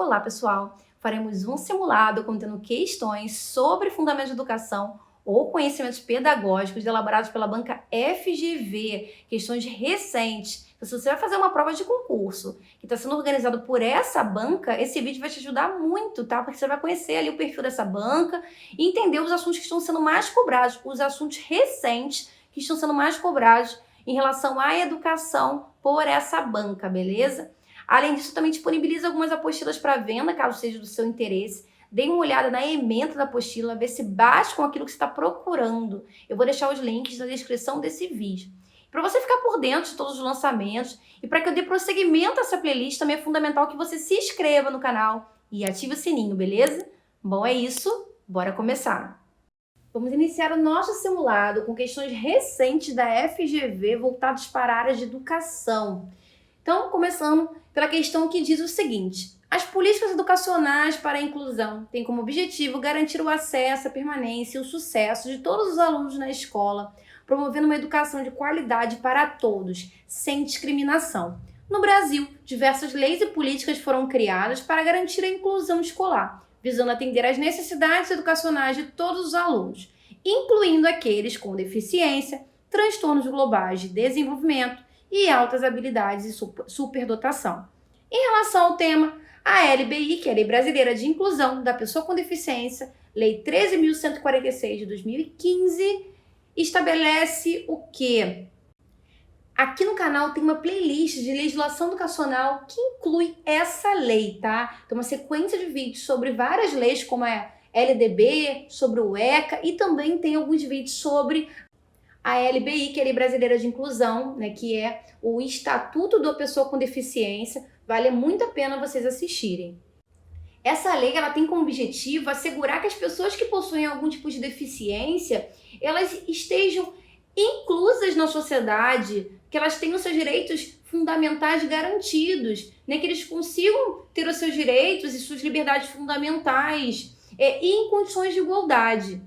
Olá, pessoal! Faremos um simulado contendo questões sobre fundamentos de educação ou conhecimentos pedagógicos elaborados pela banca FGV, questões recentes. Então, se você vai fazer uma prova de concurso que está sendo organizado por essa banca, esse vídeo vai te ajudar muito, tá? Porque você vai conhecer ali o perfil dessa banca e entender os assuntos que estão sendo mais cobrados, os assuntos recentes que estão sendo mais cobrados em relação à educação por essa banca, beleza? Além disso, também disponibiliza algumas apostilas para venda, caso seja do seu interesse. Dê uma olhada na ementa da apostila, ver se bate com aquilo que você está procurando. Eu vou deixar os links na descrição desse vídeo. Para você ficar por dentro de todos os lançamentos e para que eu dê prosseguimento a essa playlist, também é fundamental que você se inscreva no canal e ative o sininho, beleza? Bom, é isso. Bora começar! Vamos iniciar o nosso simulado com questões recentes da FGV voltadas para a área de educação. Então, começando pela questão que diz o seguinte: as políticas educacionais para a inclusão têm como objetivo garantir o acesso, a permanência e o sucesso de todos os alunos na escola, promovendo uma educação de qualidade para todos, sem discriminação. No Brasil, diversas leis e políticas foram criadas para garantir a inclusão escolar, visando atender às necessidades educacionais de todos os alunos, incluindo aqueles com deficiência, transtornos globais de desenvolvimento e altas habilidades e superdotação. Em relação ao tema, a LBI, que é a Lei Brasileira de Inclusão da Pessoa com Deficiência, Lei 13.146 de 2015, estabelece o quê? Aqui no canal tem uma playlist de legislação educacional que inclui essa lei, tá? Tem uma sequência de vídeos sobre várias leis, como a LDB, sobre o ECA, e também tem alguns vídeos sobre a LBI, que é a Lei Brasileira de Inclusão, né, que é o Estatuto da Pessoa com Deficiência. Vale muito a pena vocês assistirem. Essa lei ela tem como objetivo assegurar que as pessoas que possuem algum tipo de deficiência, elas estejam inclusas na sociedade, que elas tenham seus direitos fundamentais garantidos, né, que eles consigam ter os seus direitos e suas liberdades fundamentais e em condições de igualdade.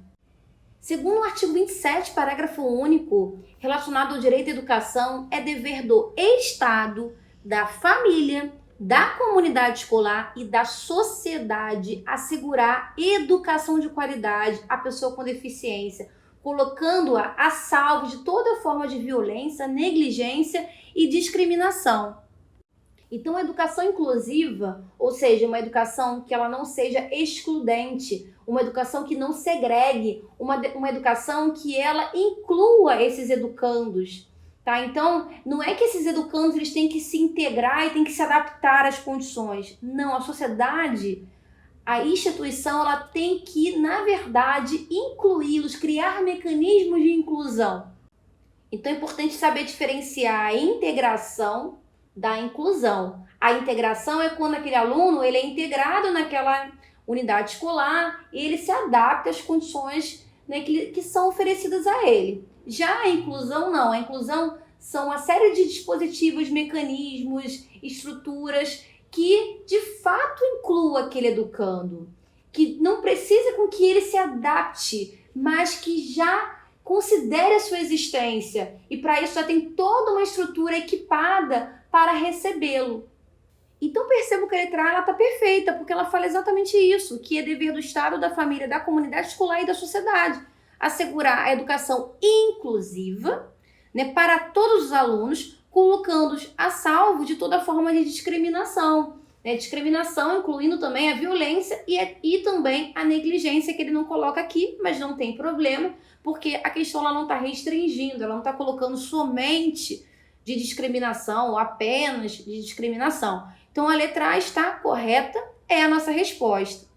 Segundo o artigo 27, parágrafo único, relacionado ao direito à educação, é dever do Estado, da família, da comunidade escolar e da sociedade assegurar educação de qualidade à pessoa com deficiência, colocando-a a salvo de toda forma de violência, negligência e discriminação. Então, a educação inclusiva, ou seja, uma educação que ela não seja excludente, uma educação que não segregue, uma educação que ela inclua esses educandos, tá? Então, não é que esses educandos eles têm que se integrar e têm que se adaptar às condições. Não, a sociedade, a instituição, ela tem que, na verdade, incluí-los, criar mecanismos de inclusão. Então, é importante saber diferenciar a integração da inclusão. A integração é quando aquele aluno ele é integrado naquela unidade escolar e ele se adapta às condições, né, que são oferecidas a ele. Já a inclusão não. A inclusão são uma série de dispositivos, mecanismos, estruturas que de fato incluam aquele educando, que não precisa com que ele se adapte, mas que já considere a sua existência e para isso já tem toda uma estrutura equipada para recebê-lo. Então percebo que a letra A ela está perfeita, porque ela fala exatamente isso, que é dever do Estado, da família, da comunidade escolar e da sociedade assegurar a educação inclusiva, né, para todos os alunos, colocando-os a salvo de toda forma de discriminação. Né, discriminação incluindo também a violência e também a negligência, que ele não coloca aqui, mas não tem problema, porque a questão ela não está restringindo, ela não está colocando somente de discriminação ou apenas de discriminação. Então a letra A está correta, é a nossa resposta.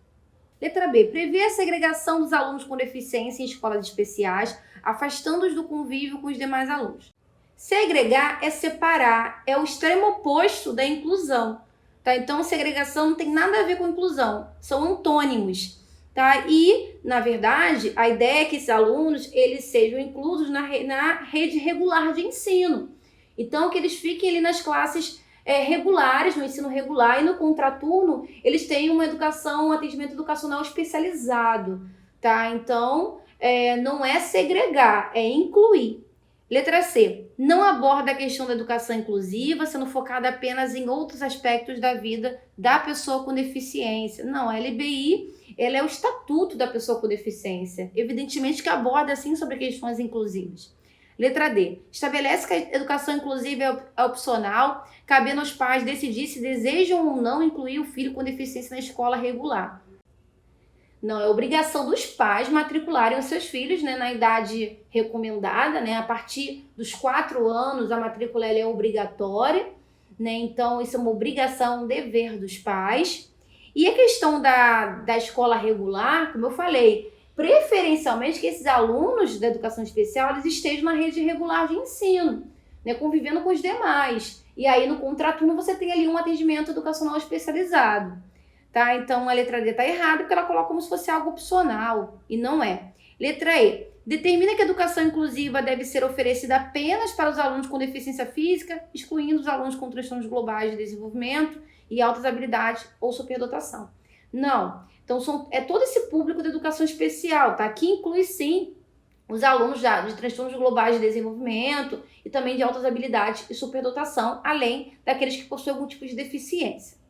Letra B, prevê a segregação dos alunos com deficiência em escolas especiais, afastando-os do convívio com os demais alunos. Segregar é separar, é o extremo oposto da inclusão. Tá? Então segregação não tem nada a ver com inclusão, são antônimos. Tá? E, na verdade, a ideia é que esses alunos eles sejam inclusos na rede regular de ensino. Então, que eles fiquem ali nas classes regulares, no ensino regular, e no contraturno, eles têm uma educação, um atendimento educacional especializado, tá? Então, não é segregar, é incluir. Letra C. Não aborda a questão da educação inclusiva, sendo focada apenas em outros aspectos da vida da pessoa com deficiência. Não, a LBI, ela é o estatuto da pessoa com deficiência. Evidentemente que aborda, sim, sobre questões inclusivas. Letra D. Estabelece que a educação inclusiva é opcional, cabendo aos pais decidir se desejam ou não incluir o filho com deficiência na escola regular. Não, é obrigação dos pais matricularem os seus filhos, né, na idade recomendada, né, a partir dos 4 anos a matrícula ela é obrigatória, né, então isso é uma obrigação, um dever dos pais. E a questão da escola regular, como eu falei, preferencialmente que esses alunos da educação especial eles estejam na rede regular de ensino, né, convivendo com os demais. E aí no contraturno você tem ali um atendimento educacional especializado. Tá? Então a letra D está errada porque ela coloca como se fosse algo opcional e não é. Letra E. Determina que a educação inclusiva deve ser oferecida apenas para os alunos com deficiência física, excluindo os alunos com transtornos globais de desenvolvimento e altas habilidades ou superdotação. Não. Então é todo esse público da educação especial, tá? Que inclui sim os alunos de transtornos globais de desenvolvimento e também de altas habilidades e superdotação, além daqueles que possuem algum tipo de deficiência.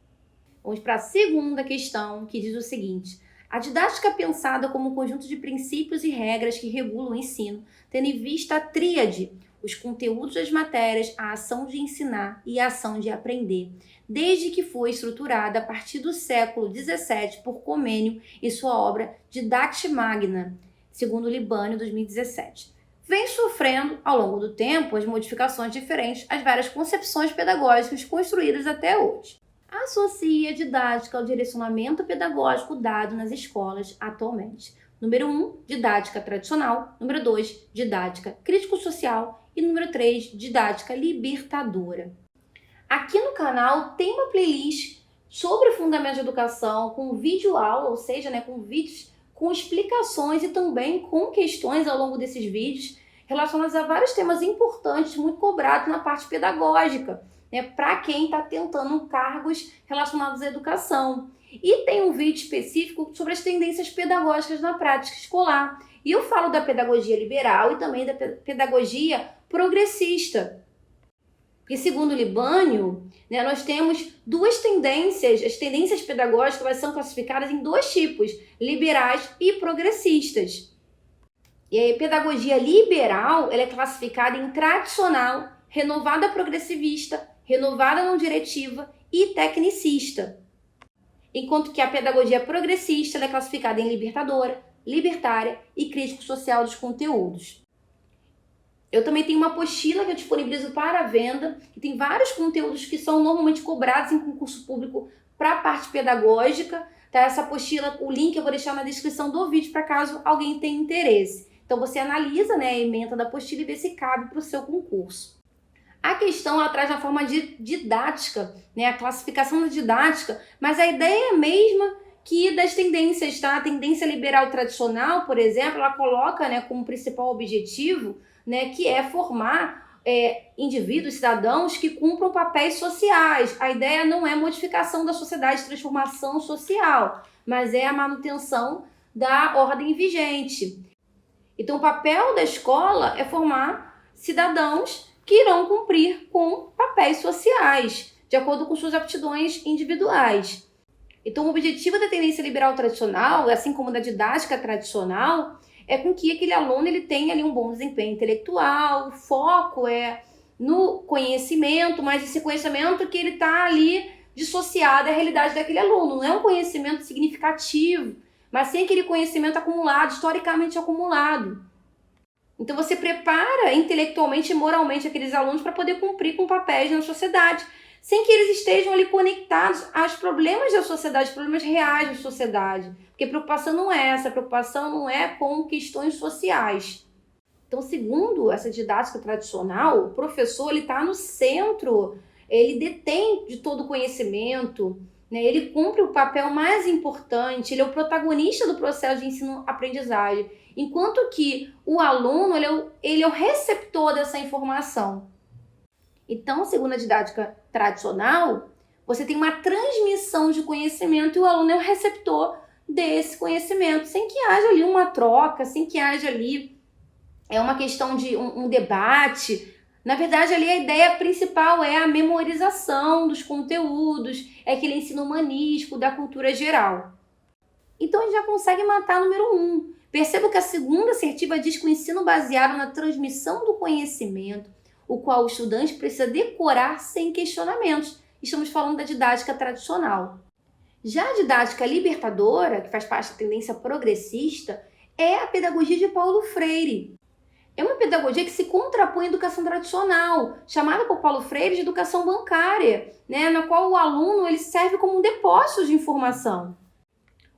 Vamos para a segunda questão, que diz o seguinte: a didática é pensada como um conjunto de princípios e regras que regulam o ensino, tendo em vista a tríade, os conteúdos das matérias, a ação de ensinar e a ação de aprender, desde que foi estruturada a partir do século XVII por Comênio e sua obra Didacti Magna, segundo Libânio, 2017. Vem sofrendo, ao longo do tempo, as modificações diferentes às várias concepções pedagógicas construídas até hoje. Associa a didática ao direcionamento pedagógico dado nas escolas atualmente. Número 1, didática tradicional. Número 2, didática crítico-social. E número 3, didática libertadora. Aqui no canal tem uma playlist sobre fundamentos de educação com vídeo aula, ou seja, né, com vídeos com explicações e também com questões ao longo desses vídeos relacionados a vários temas importantes, muito cobrados na parte pedagógica, né, para quem está tentando cargos relacionados à educação. E tem um vídeo específico sobre as tendências pedagógicas na prática escolar. E eu falo da pedagogia liberal e também da pedagogia progressista. Porque segundo Libânio, né, nós temos duas tendências, as tendências pedagógicas são classificadas em 2 tipos, liberais e progressistas. E a pedagogia liberal ela é classificada em tradicional, renovada progressivista, renovada não diretiva e tecnicista. Enquanto que a pedagogia progressista ela é classificada em libertadora, libertária e crítico-social dos conteúdos. Eu também tenho uma apostila que eu disponibilizo para venda, que tem vários conteúdos que são normalmente cobrados em concurso público para a parte pedagógica. Tá? Essa apostila, o link eu vou deixar na descrição do vídeo para caso alguém tenha interesse. Então você analisa, né, a ementa da apostila e vê se cabe para o seu concurso. A questão ela traz na forma de didática, né, a classificação da didática, mas a ideia é a mesma que das tendências, tá? A tendência liberal tradicional, por exemplo, ela coloca, né, como principal objetivo, né, que é formar indivíduos, cidadãos que cumpram papéis sociais. A ideia não é modificação da sociedade, transformação social, mas é a manutenção da ordem vigente. Então, o papel da escola é formar cidadãos que irão cumprir com papéis sociais, de acordo com suas aptidões individuais. Então, o objetivo da tendência liberal tradicional, assim como da didática tradicional, é com que aquele aluno ele tenha ali um bom desempenho intelectual, o foco é no conhecimento, mas esse conhecimento que ele está ali dissociado à realidade daquele aluno. Não é um conhecimento significativo, mas sim aquele conhecimento acumulado, historicamente acumulado. Então você prepara intelectualmente e moralmente aqueles alunos para poder cumprir com papéis na sociedade, sem que eles estejam ali conectados aos problemas da sociedade, problemas reais da sociedade. Porque a preocupação não é essa, a preocupação não é com questões sociais. Então, segundo essa didática tradicional, o professor está no centro, ele detém de todo o conhecimento, né? Ele cumpre o papel mais importante, ele é o protagonista do processo de ensino-aprendizagem, enquanto que o aluno ele é o receptor dessa informação. Então, segundo a didática tradicional, você tem uma transmissão de conhecimento e o aluno é o receptor desse conhecimento, sem que haja ali uma troca, sem que haja ali é uma questão de um debate. Na verdade, ali a ideia principal é a memorização dos conteúdos, é aquele ensino humanístico da cultura geral. Então, a gente já consegue matar número 1. Perceba que a segunda assertiva diz que o ensino baseado na transmissão do conhecimento, o qual o estudante precisa decorar sem questionamentos. Estamos falando da didática tradicional. Já a didática libertadora, que faz parte da tendência progressista, é a pedagogia de Paulo Freire. É uma pedagogia que se contrapõe à educação tradicional, chamada por Paulo Freire de educação bancária, né, na qual o aluno ele serve como um depósito de informação.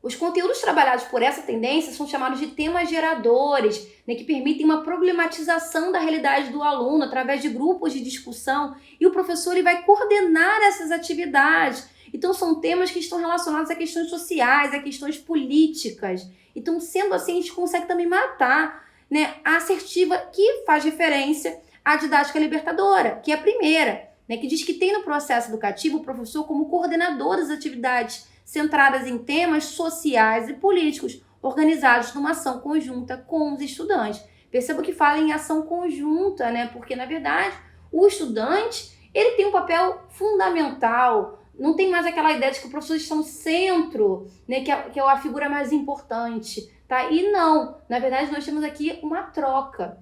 Os conteúdos trabalhados por essa tendência são chamados de temas geradores, né, que permitem uma problematização da realidade do aluno através de grupos de discussão, e o professor ele vai coordenar essas atividades. Então, são temas que estão relacionados a questões sociais, a questões políticas. Então, sendo assim, a gente consegue também matar, né, a assertiva que faz referência à didática libertadora, que é a primeira, né, que diz que tem no processo educativo o professor como coordenador das atividades centradas em temas sociais e políticos, organizados numa ação conjunta com os estudantes. Perceba que fala em ação conjunta, né? Porque, na verdade, o estudante ele tem um papel fundamental. Não tem mais aquela ideia de que o professor está no centro, né? Que é a figura mais importante, tá? E não, na verdade, nós temos aqui uma troca.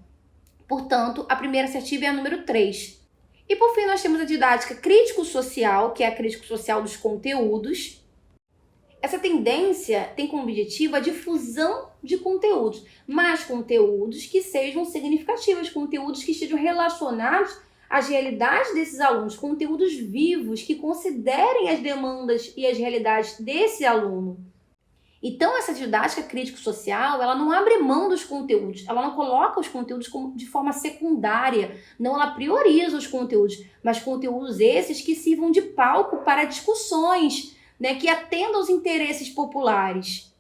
Portanto, a primeira assertiva é a número 3. E, por fim, nós temos a didática crítico-social, que é a crítico-social dos conteúdos. Essa tendência tem como objetivo a difusão de conteúdos, mas conteúdos que sejam significativos, conteúdos que estejam relacionados às realidades desses alunos, conteúdos vivos que considerem as demandas e as realidades desse aluno. Então, essa didática crítico-social, ela não abre mão dos conteúdos, ela não coloca os conteúdos de forma secundária, não, ela prioriza os conteúdos, mas conteúdos esses que sirvam de palco para discussões, né, que atendam aos interesses populares.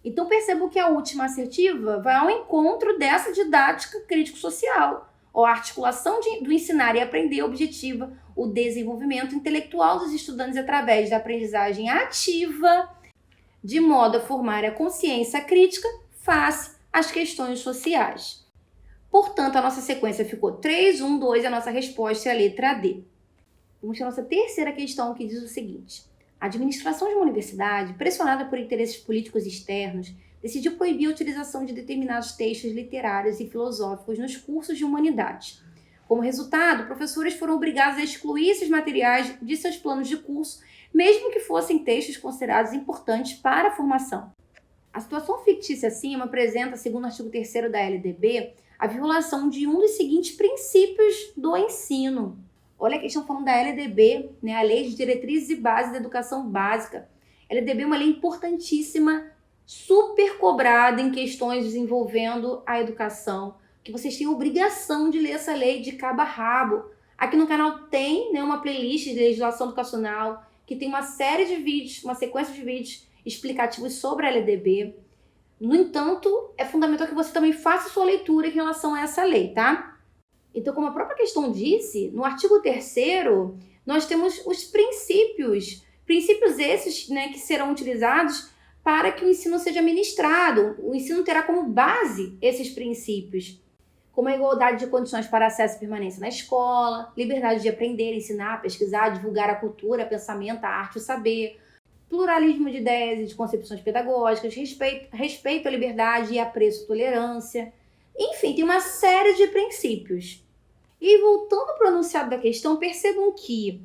Então, percebo que a última assertiva vai ao encontro dessa didática crítico-social. A articulação do ensinar e aprender objetiva o desenvolvimento intelectual dos estudantes através da aprendizagem ativa, de modo a formar a consciência crítica face às questões sociais. Portanto, a nossa sequência ficou 3, 1, 2 e a nossa resposta é a letra D. Vamos para a nossa terceira questão, que diz o seguinte: a administração de uma universidade, pressionada por interesses políticos externos, decidiu proibir a utilização de determinados textos literários e filosóficos nos cursos de humanidades. Como resultado, professores foram obrigados a excluir esses materiais de seus planos de curso, mesmo que fossem textos considerados importantes para a formação. A situação fictícia acima apresenta, segundo o artigo 3º da LDB, a violação de um dos seguintes princípios do ensino. Olha a questão falando da LDB, né, a Lei de Diretrizes e Bases da Educação Básica. A LDB é uma lei importantíssima, super cobrada em questões desenvolvendo a educação, que vocês têm obrigação de ler essa lei de cabo a rabo. Aqui no canal tem, né, uma playlist de legislação educacional, que tem uma série de vídeos, uma sequência de vídeos explicativos sobre a LDB. No entanto, é fundamental que você também faça sua leitura em relação a essa lei, tá? Então, como a própria questão disse, no artigo 3º, nós temos os princípios esses, né, que serão utilizados para que o ensino seja ministrado. O ensino terá como base esses princípios, como a igualdade de condições para acesso e permanência na escola, liberdade de aprender, ensinar, pesquisar, divulgar a cultura, pensamento, a arte e o saber, pluralismo de ideias e de concepções pedagógicas, respeito à liberdade e apreço à tolerância. Enfim, tem uma série de princípios. E voltando para o enunciado da questão, percebam que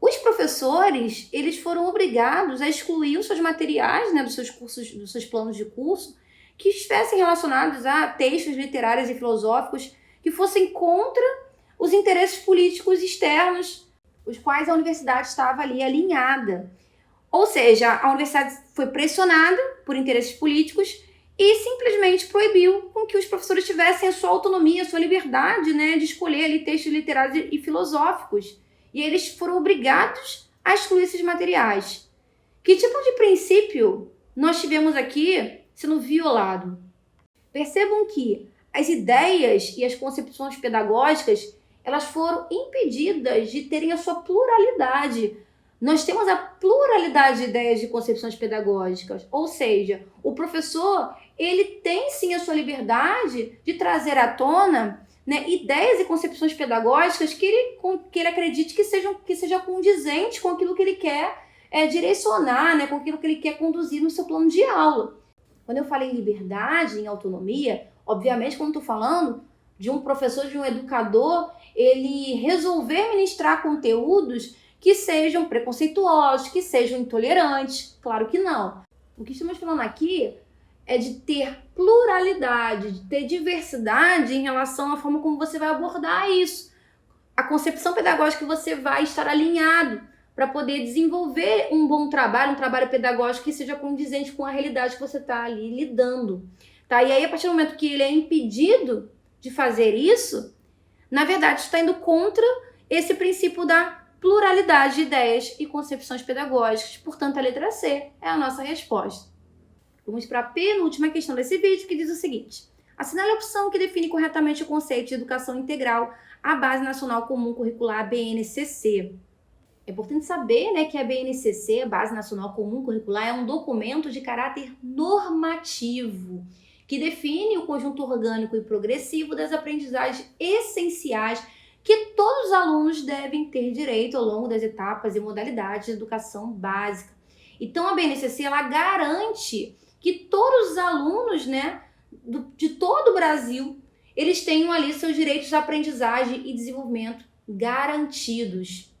os professores eles foram obrigados a excluir os seus materiais, né, dos seus cursos, dos seus planos de curso, que estivessem relacionados a textos literários e filosóficos que fossem contra os interesses políticos externos, os quais a universidade estava ali alinhada. Ou seja, a universidade foi pressionada por interesses políticos e simplesmente proibiu com que os professores tivessem a sua autonomia, a sua liberdade, né, de escolher ali textos literários e filosóficos. E eles foram obrigados a excluir esses materiais. Que tipo de princípio nós tivemos aqui sendo violado? Percebam que as ideias e as concepções pedagógicas, elas foram impedidas de terem a sua pluralidade. Nós temos a pluralidade de ideias de concepções pedagógicas, ou seja, o professor, ele tem sim a sua liberdade de trazer à tona, né, ideias e concepções pedagógicas que ele acredite que seja condizente com aquilo que ele quer direcionar, né, com aquilo que ele quer conduzir no seu plano de aula. Quando eu falo em liberdade, em autonomia, obviamente quando estou falando de um professor, de um educador, ele resolver ministrar conteúdos que sejam preconceituosos, que sejam intolerantes. Claro que não. O que estamos falando aqui é de ter pluralidade, de ter diversidade em relação à forma como você vai abordar isso. A concepção pedagógica que você vai estar alinhado para poder desenvolver um bom trabalho, um trabalho pedagógico que seja condizente com a realidade que você está ali lidando. Tá? E aí, a partir do momento que ele é impedido de fazer isso, na verdade, está indo contra esse princípio da pluralidade de ideias e concepções pedagógicas. Portanto, a letra C é a nossa resposta. Vamos para a penúltima questão desse vídeo, que diz o seguinte: assinale a opção que define corretamente o conceito de educação integral, a Base Nacional Comum Curricular, BNCC. É importante saber, né, que a BNCC, a Base Nacional Comum Curricular, é um documento de caráter normativo, que define o conjunto orgânico e progressivo das aprendizagens essenciais que todos os alunos devem ter direito ao longo das etapas e modalidades de educação básica. Então, a BNCC, ela garante que todos os alunos, né, de todo o Brasil, eles tenham ali seus direitos de aprendizagem e desenvolvimento garantidos,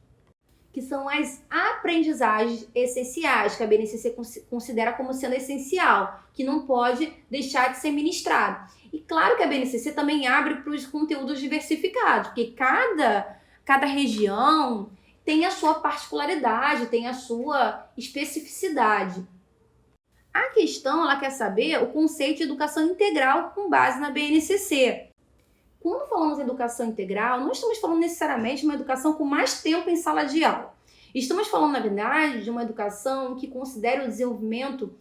que são as aprendizagens essenciais, que a BNCC considera como sendo essencial, que não pode deixar de ser ministrado. E claro que a BNCC também abre para os conteúdos diversificados, porque cada região tem a sua particularidade, tem a sua especificidade. A questão, ela quer saber o conceito de educação integral com base na BNCC. Quando falamos em educação integral, não estamos falando necessariamente de uma educação com mais tempo em sala de aula. Estamos falando, na verdade, de uma educação que considere o desenvolvimento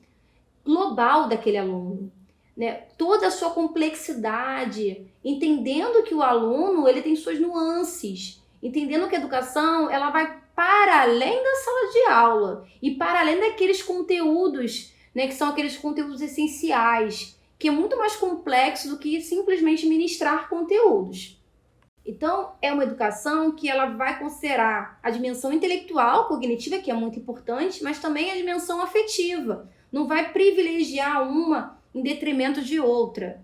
global daquele aluno, né? Toda a sua complexidade, entendendo que o aluno ele tem suas nuances, entendendo que a educação ela vai para além da sala de aula e para além daqueles conteúdos, né, que são aqueles conteúdos essenciais, que é muito mais complexo do que simplesmente ministrar conteúdos. Então, é uma educação que ela vai considerar a dimensão intelectual, cognitiva, que é muito importante, mas também a dimensão afetiva. Não vai privilegiar uma em detrimento de outra.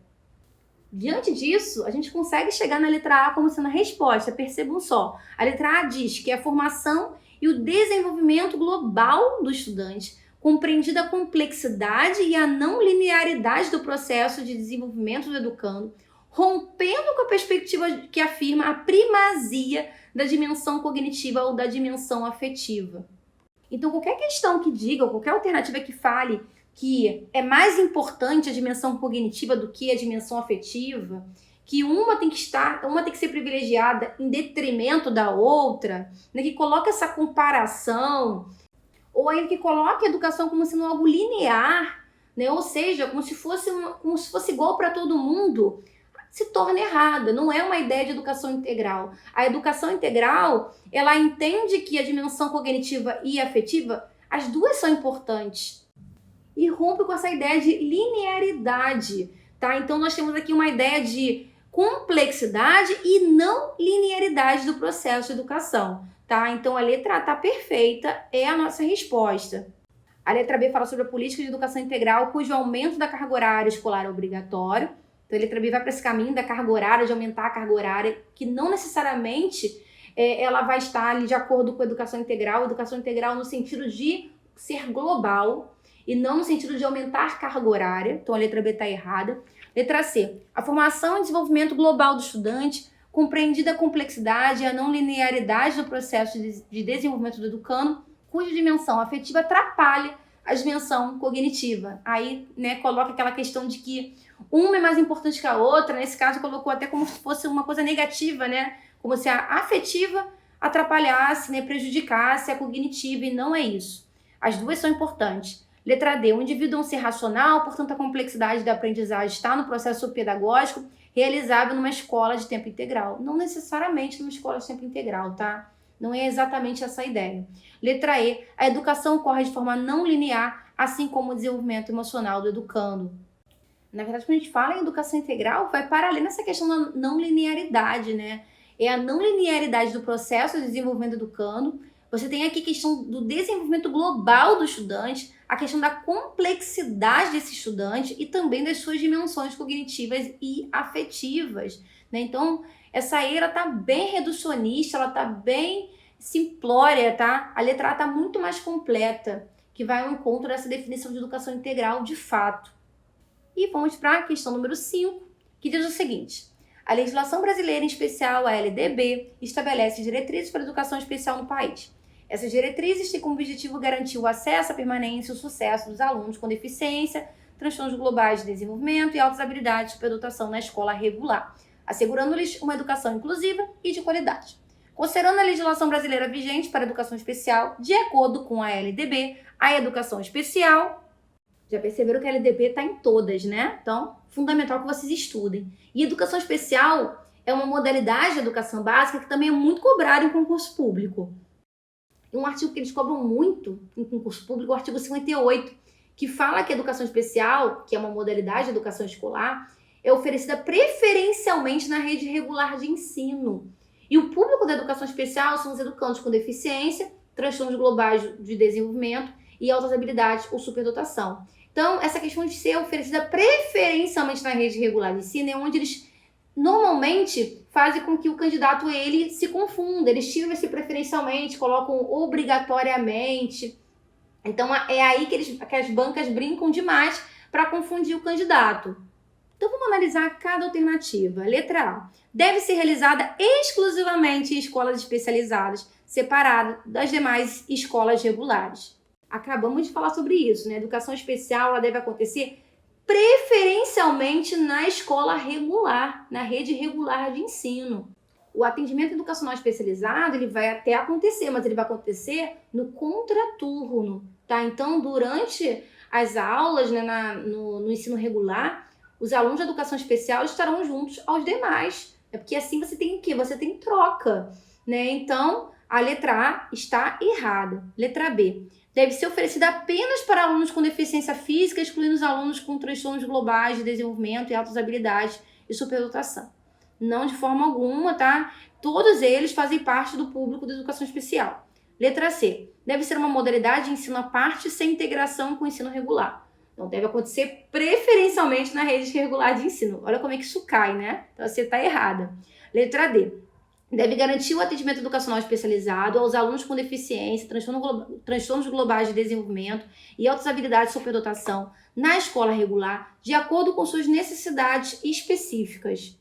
Diante disso, a gente consegue chegar na letra A como sendo a resposta. Percebam só. A letra A diz que é a formação e o desenvolvimento global do estudante, compreendida a complexidade e a não linearidade do processo de desenvolvimento do educando, rompendo com a perspectiva que afirma a primazia da dimensão cognitiva ou da dimensão afetiva. Então, qualquer questão que diga, ou qualquer alternativa que fale que é mais importante a dimensão cognitiva do que a dimensão afetiva, que uma tem que ser privilegiada em detrimento da outra, né, que coloca essa comparação, ou ainda que coloque a educação como sendo algo linear, né, ou seja, como se fosse igual para todo mundo, se torna errada. Não é uma ideia de educação integral. A educação integral, ela entende que a dimensão cognitiva e afetiva, as duas são importantes. E rompe com essa ideia de linearidade, tá? Então, nós temos aqui uma ideia de complexidade e não linearidade do processo de educação, tá? Então, a letra A tá perfeita, é a nossa resposta. A letra B fala sobre a política de educação integral, cujo aumento da carga horária escolar é obrigatório. Então, a letra B vai para esse caminho da carga horária, de aumentar a carga horária, que não necessariamente ela vai estar ali de acordo com a educação integral no sentido de ser global, e não no sentido de aumentar a carga horária. Então, a letra B está errada. Letra C, a formação e desenvolvimento global do estudante, compreendida a complexidade e a não linearidade do processo de desenvolvimento do educando, cuja dimensão afetiva atrapalha a dimensão cognitiva. Aí, né, coloca aquela questão de que uma é mais importante que a outra. Nesse caso, colocou até como se fosse uma coisa negativa, né? Como se a afetiva atrapalhasse, né, prejudicasse a cognitiva, e não é isso. As duas são importantes. Letra D, o indivíduo é um ser racional, portanto a complexidade da aprendizagem está no processo pedagógico realizável numa escola de tempo integral. Não necessariamente numa escola de tempo integral, tá? Não é exatamente essa a ideia. Letra E, a educação ocorre de forma não linear, assim como o desenvolvimento emocional do educando. Na verdade, quando a gente fala em educação integral, vai para além dessa questão da não linearidade, né? É a não linearidade do processo de desenvolvimento do educando. Você tem aqui a questão do desenvolvimento global do estudante, a questão da complexidade desse estudante e também das suas dimensões cognitivas e afetivas, né? Então, essa aí, ela tá bem reducionista, ela tá bem simplória, tá? A letra A tá muito mais completa, que vai ao encontro dessa definição de educação integral de fato. E vamos para a questão número 5, que diz o seguinte: a legislação brasileira, em especial a LDB, estabelece diretrizes para a educação especial no país. Essas diretrizes têm como objetivo garantir o acesso, a permanência e o sucesso dos alunos com deficiência, transtornos globais de desenvolvimento e altas habilidades de superdotação na escola regular, assegurando-lhes uma educação inclusiva e de qualidade. Considerando a legislação brasileira vigente para a educação especial, de acordo com a LDB, a educação especial... Já perceberam que a LDB está em todas, né? Então, fundamental que vocês estudem. E educação especial é uma modalidade de educação básica que também é muito cobrada em concurso público. E um artigo que eles cobram muito em concurso público é o artigo 58, que fala que a educação especial, que é uma modalidade de educação escolar, é oferecida preferencialmente na rede regular de ensino. E o público da educação especial são os educandos com deficiência, transtornos globais de desenvolvimento e altas habilidades ou superdotação. Então, essa questão de ser oferecida preferencialmente na rede regular de ensino é onde eles normalmente fazem com que o candidato ele se confunda. Eles tiram esse preferencialmente, colocam obrigatoriamente. Então, é aí que as bancas brincam demais para confundir o candidato. Então, vamos analisar cada alternativa. Letra A. Deve ser realizada exclusivamente em escolas especializadas, separada das demais escolas regulares. Acabamos de falar sobre isso, né? A educação especial ela deve acontecer preferencialmente na escola regular, na rede regular de ensino. O atendimento educacional especializado ele vai até acontecer, mas ele vai acontecer no contraturno, tá? Então, durante as aulas, né, no ensino regular, os alunos de educação especial estarão juntos aos demais. É porque assim você tem o quê? Você tem troca, né? Então, a letra A está errada. Letra B. Deve ser oferecida apenas para alunos com deficiência física, excluindo os alunos com transtornos globais de desenvolvimento e altas habilidades e superdotação. Não de forma alguma, tá? Todos eles fazem parte do público da educação especial. Letra C. Deve ser uma modalidade de ensino à parte sem integração com o ensino regular. Então, deve acontecer preferencialmente na rede regular de ensino. Olha como é que isso cai, né? Então, você está errada. Letra D. Deve garantir o atendimento educacional especializado aos alunos com deficiência, transtornos globais de desenvolvimento e altas habilidades de superdotação na escola regular, de acordo com suas necessidades específicas.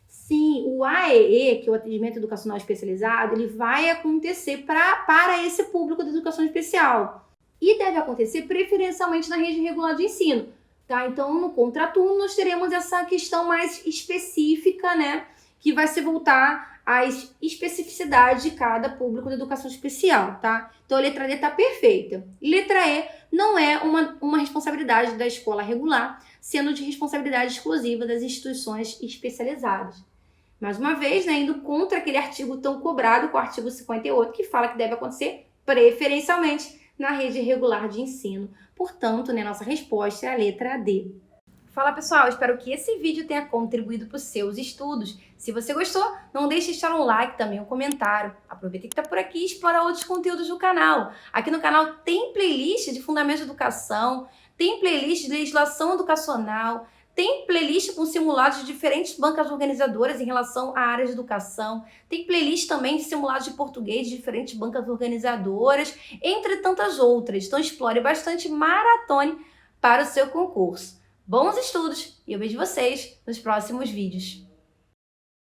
Sim, o AEE, que é o atendimento educacional especializado, ele vai acontecer para esse público da educação especial. E deve acontecer preferencialmente na rede regular de ensino. Tá? Então, no contraturno, nós teremos essa questão mais específica, né? Que vai se voltar às especificidades de cada público da educação especial, tá? Então, a letra D está perfeita. Letra E não é uma responsabilidade da escola regular, sendo de responsabilidade exclusiva das instituições especializadas. Mais uma vez, né, indo contra aquele artigo tão cobrado, com o artigo 58, que fala que deve acontecer preferencialmente na rede regular de ensino. Portanto, né, nossa resposta é a letra D. Fala pessoal, espero que esse vídeo tenha contribuído para os seus estudos. Se você gostou, não deixe de deixar um like, também um comentário. Aproveita que está por aqui e explora outros conteúdos do canal. Aqui no canal tem playlist de Fundamentos de Educação, tem playlist de legislação educacional, tem playlist com simulados de diferentes bancas organizadoras em relação à área de educação, tem playlist também de simulados de português de diferentes bancas organizadoras, entre tantas outras. Então explore bastante, maratone para o seu concurso. Bons estudos e eu vejo vocês nos próximos vídeos.